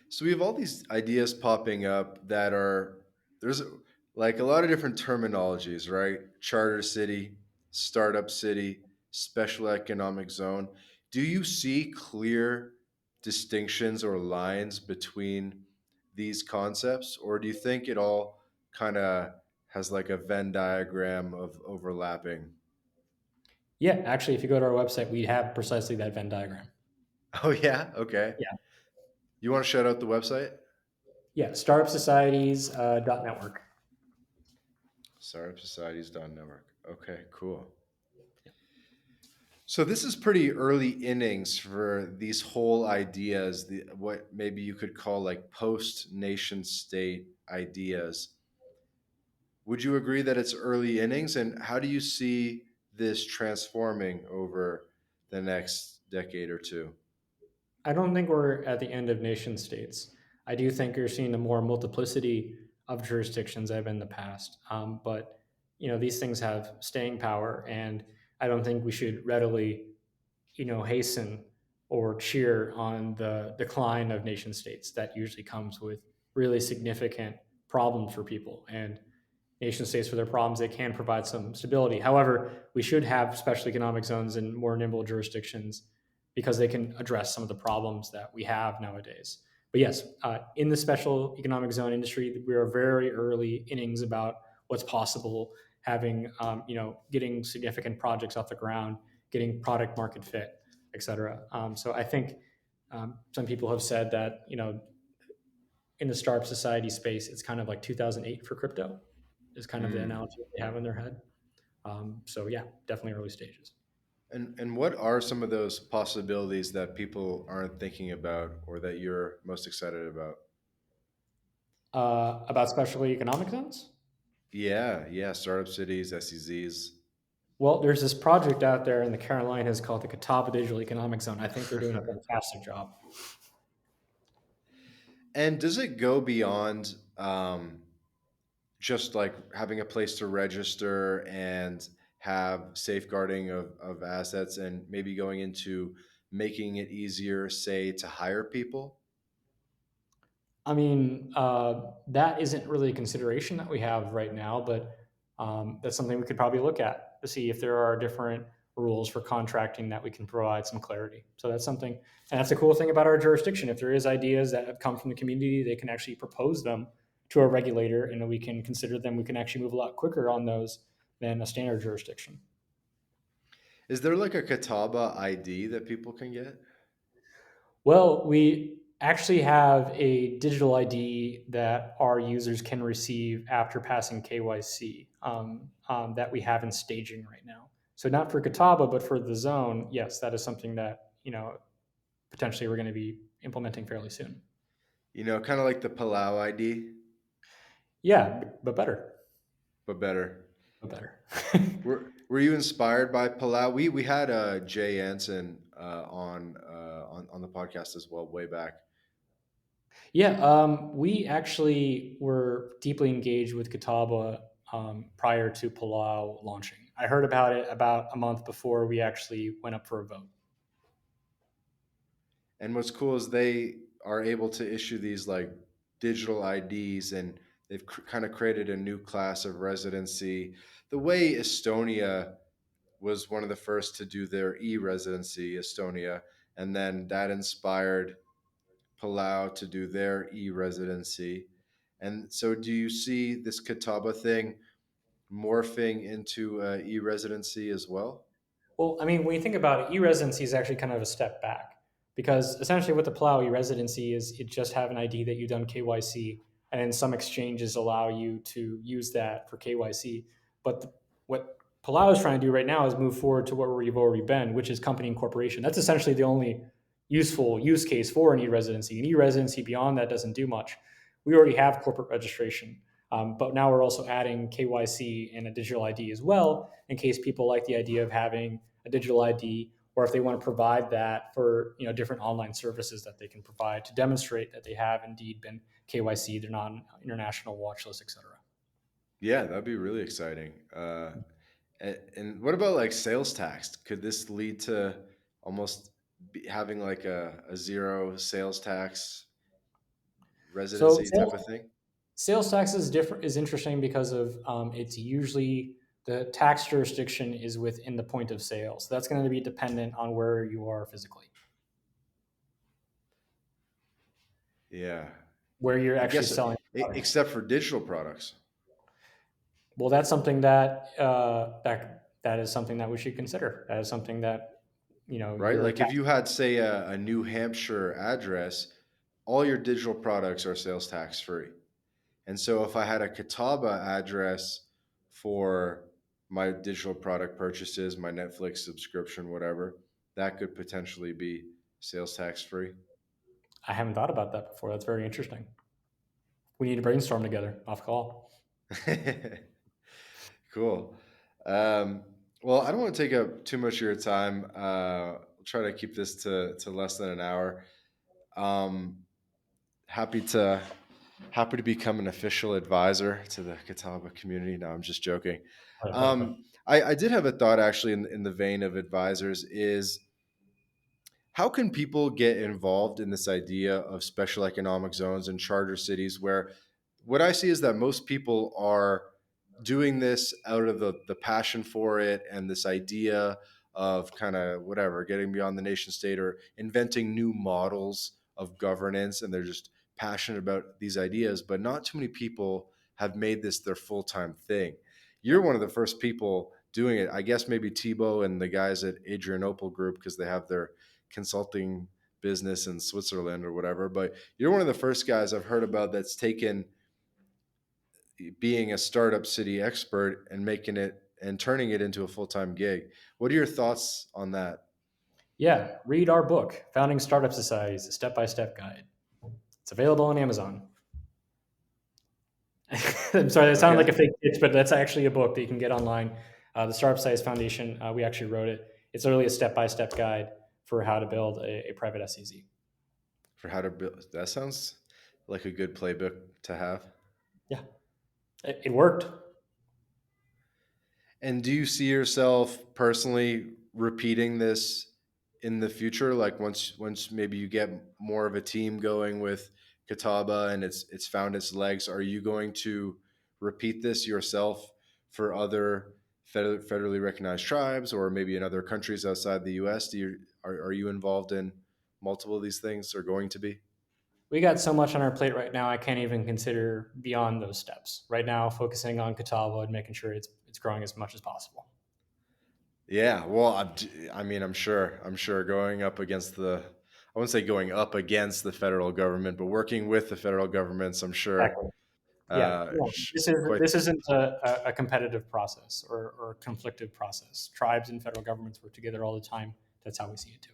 S1: So we have all these ideas popping up that are there's like a lot of different terminologies, right? Charter city, startup city, special economic zone. Do you see clear distinctions or lines between these concepts, or do you think it all kind of has like a Venn diagram of overlapping?
S2: Yeah, actually, if you go to our website, we have precisely that Venn diagram.
S1: Oh yeah, okay.
S2: Yeah,
S1: You want to shout out the website?
S2: yeah, startupsocieties .network.
S1: Startupsocieties.network. Okay, cool. So this is pretty early innings for these whole ideas, what maybe you could call like post nation state ideas. Would you agree that it's early innings, and how do you see this transforming over the next decade or two?
S2: I don't think we're at the end of nation states. I do think you're seeing a more multiplicity of jurisdictions than in the past. But these things have staying power, and I don't think we should readily hasten or cheer on the decline of nation states. That usually comes with really significant problems for people. And nation states, for their problems, they can provide some stability. However, we should have special economic zones and more nimble jurisdictions because they can address some of the problems that we have nowadays. But yes, in the special economic zone industry, we are very early innings about what's possible, having getting significant projects off the ground, getting product market fit, et cetera. So I think some people have said that in the startup society space, it's kind of like 2008 for crypto, is kind of the
S1: Hmm.
S2: analogy they have in their head. So yeah, definitely early stages.
S1: And what are some of those possibilities that people aren't thinking about or that you're most excited about?
S2: About specialty economic zones?
S1: Yeah, yeah, startup cities, SEZs.
S2: Well, there's this project out there in the Carolinas called the Catawba Digital Economic Zone. I think they're doing a fantastic job.
S1: And does it go beyond just like having a place to register and have safeguarding of assets and maybe going into making it easier, say, to hire people?
S2: I mean, that isn't really a consideration that we have right now, but that's something we could probably look at to see if there are different rules for contracting that we can provide some clarity. So that's something, and that's the cool thing about our jurisdiction. If there is ideas that have come from the community, they can actually propose them to a regulator, and we can consider them. We can actually move a lot quicker on those than a standard jurisdiction.
S1: Is there like a Catawba ID that people can get?
S2: Well, we actually have a digital ID that our users can receive after passing KYC that we have in staging right now. So not for Catawba, but for the zone, yes, that is something that potentially we're going to be implementing fairly soon.
S1: Kind of like the Palau ID,
S2: Yeah, but better,
S1: but better.
S2: but better.
S1: Were you inspired by Palau? We had Jay Anson on the podcast as well way back.
S2: Yeah, we actually were deeply engaged with Catawba prior to Palau launching. I heard about it about a month before we actually went up for a vote.
S1: And what's cool is they are able to issue these like digital IDs, and they've kind of created a new class of residency. The way Estonia was one of the first to do their e-residency, Estonia, and then that inspired Palau to do their e-residency. And so, do you see this Catawba thing morphing into e-residency as well?
S2: Well, I mean, when you think about it, e-residency is actually kind of a step back because essentially what the Palau e-residency is, it just have an ID that you've done KYC, and then some exchanges allow you to use that for KYC. But what Palau is trying to do right now is move forward to where we've already been, which is company incorporation. That's essentially the only useful use case for an e-residency. An e-residency beyond that doesn't do much. We already have corporate registration. But now we're also adding KYC and a digital ID as well, in case people like the idea of having a digital ID, or if they want to provide that for different online services that they can provide to demonstrate that they have indeed been KYC, they're not on international watch list, et cetera.
S1: Yeah, that'd be really exciting. And what about like sales tax? Could this lead to almost having like a zero sales tax
S2: So
S1: residency type
S2: sales,
S1: of thing?
S2: sales tax is different is interesting because of it's usually the tax jurisdiction is within the point of sale. So that's going to be dependent on where you are physically,
S1: Yeah,
S2: where you're
S1: I
S2: actually
S1: guess
S2: selling the product.
S1: except for digital products,
S2: Well, that's something that is something that we should consider. That is something that
S1: right?
S2: your
S1: Like if
S2: tax.
S1: you had, say, a New Hampshire address, all your digital products are sales tax free. And so if I had a Catawba address for my digital product purchases, my Netflix subscription, whatever, that could potentially be sales tax free.
S2: I haven't thought about that before. That's very interesting. We need to brainstorm together off call.
S1: Cool. Um, well, I don't want to take up too much of your time. I'll try to keep this to less than an hour. Um, happy to happy to become an official advisor to the Catawba community. No, I'm just joking. I did have a thought actually in the vein of advisors is how can people get involved in this idea of special economic zones and charter cities where what I see is that most people are doing this out of the passion for it and this idea of kind of whatever, getting beyond the nation state or inventing new models of governance. And they're just passionate about these ideas, but not too many people have made this their full time thing. You're one of the first people doing it. I guess maybe Tebow and the guys at Adrianople Group, because they have their consulting business in Switzerland or whatever. But you're one of the first guys I've heard about that's taken being a startup city expert and making it and turning it into a full time gig. What are your thoughts on that?
S2: Yeah, read our book, Founding Startup Societies: A Step-by-Step Guide. It's available on Amazon. I'm sorry, that sounded like
S1: Okay.
S2: a fake pitch, but that's actually a book that you can get online. The Startup Societies Foundation, we actually wrote it. It's literally a step-by-step guide for how to build a private SEZ.
S1: For how to build that sounds like a good playbook to have.
S2: Yeah, it worked.
S1: And do you see yourself personally repeating this in the future? Like once maybe you get more of a team going with Catawba and it's found its legs, are you going to repeat this yourself for other federally recognized tribes or maybe in other countries outside the U.S.? Are you involved in multiple of these things or going to be?
S2: We got so much on our plate right now. I can't even consider beyond those steps. Right now, focusing on Catawba and making sure it's growing as much as possible.
S1: Yeah, well, I mean, I'm sure going up against wouldn't say going up against the federal government, but working with the federal governments, I'm sure.
S2: Exactly. Yeah. No,
S1: Quite.
S2: this isn't a competitive process or conflictive process. Tribes and federal governments work together all the time. That's how we see it too.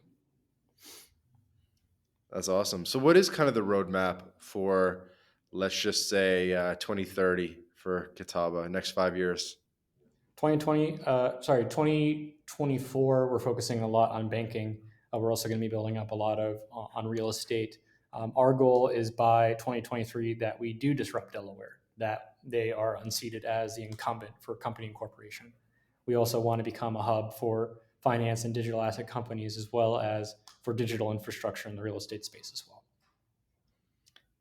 S1: That's awesome. So, what is kind of the roadmap for, let's just say, 2030 for Catawba, next 5 years?
S2: 2024, we're focusing a lot on banking. We're also going to be building up a lot of on real estate. Our goal is by 2023 that we do disrupt Delaware, that they are unseated as the incumbent for company and corporation. We also want to become a hub for finance and digital asset companies, as well as for digital infrastructure in the real estate space as well.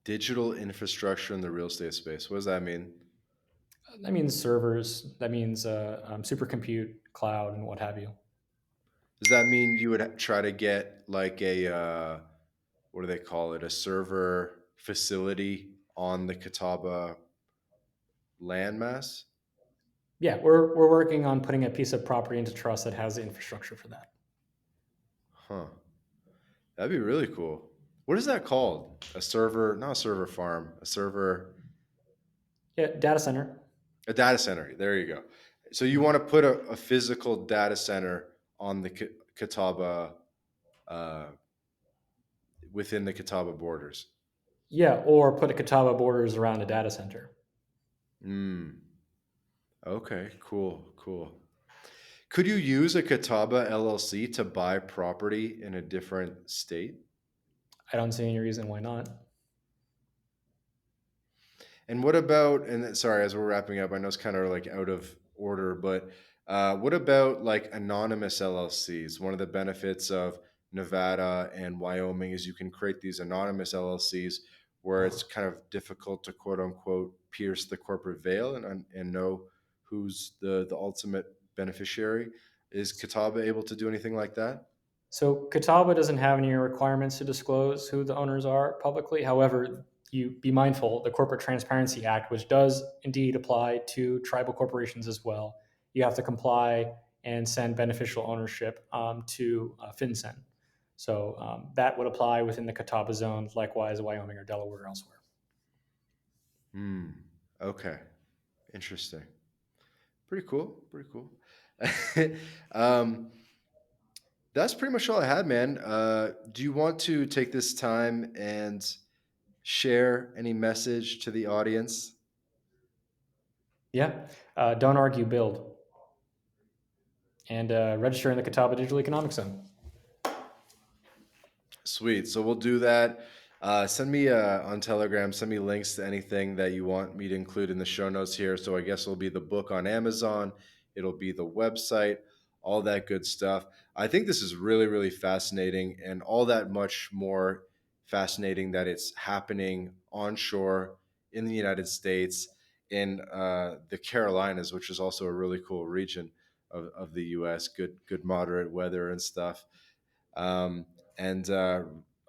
S1: Digital infrastructure in the real estate space. What does that mean?
S2: That means servers, that means supercompute, cloud, and what have you.
S1: Does that mean you would try to get like a, what do they call it, a server facility on the Catawba landmass?
S2: Yeah, we're working on putting a piece of property into trust that has the infrastructure for that.
S1: Huh. That'd be really cool. What is that called? A server, not a server farm, a server,
S2: Yeah, data center.
S1: a data center. There you go. So you want to put a physical data center on the Catawba, uh, within the Catawba borders.
S2: Yeah, or put a Catawba borders around a data center.
S1: Hmm. Okay. Cool. Cool. Could you use a Catawba LLC to buy property in a different state?
S2: I don't see any reason why not.
S1: And what about, and sorry, as we're wrapping up, I know it's kind of like out of order, but what about like anonymous LLCs? One of the benefits of Nevada and Wyoming is you can create these anonymous LLCs where it's kind of difficult to quote unquote pierce the corporate veil and know who's the ultimate beneficiary. Is Catawba able to do anything like that?
S2: So Catawba doesn't have any requirements to disclose who the owners are publicly. However, you be mindful, the Corporate Transparency Act, which does indeed apply to tribal corporations as well, you have to comply and send beneficial ownership to FinCEN. So that would apply within the Catawba Zone, likewise Wyoming or Delaware or elsewhere.
S1: Hmm. Okay. Interesting. Pretty cool. Pretty cool. um, that's pretty much all I had, man. Do you want to take this time and share any message to the audience?
S2: Yeah, don't argue, build, and register in the Catawba Digital Economic Zone.
S1: Sweet. So we'll do that. Send me on Telegram, send me links to anything that you want me to include in the show notes here. So I guess it'll be the book on Amazon, it'll be the website, all that good stuff. I think this is really, really fascinating and all that much more fascinating that it's happening onshore in the United States, in the Carolinas, which is also a really cool region of the US. Good moderate weather and stuff. Um, and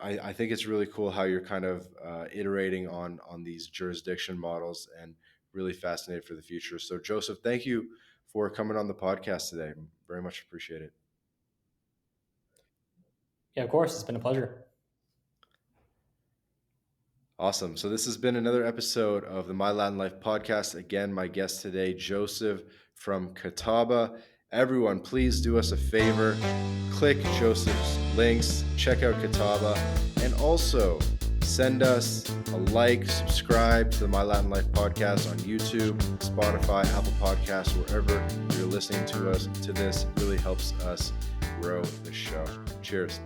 S1: I think it's really cool how you're kind of iterating on these jurisdiction models and really fascinated for the future. So, Joseph, thank you for coming on the podcast today. Very much appreciate it.
S2: Yeah, of course, it's been a pleasure.
S1: Awesome. So this has been another episode of the My Latin Life podcast. Again, my guest today, Joseph from Catawba. Everyone, please do us a favor. Click Joseph's links, check out Catawba, and also send us a like, subscribe to the My Latin Life podcast on YouTube, Spotify, Apple Podcasts, wherever you're listening to us. To this really helps us grow the show. Cheers.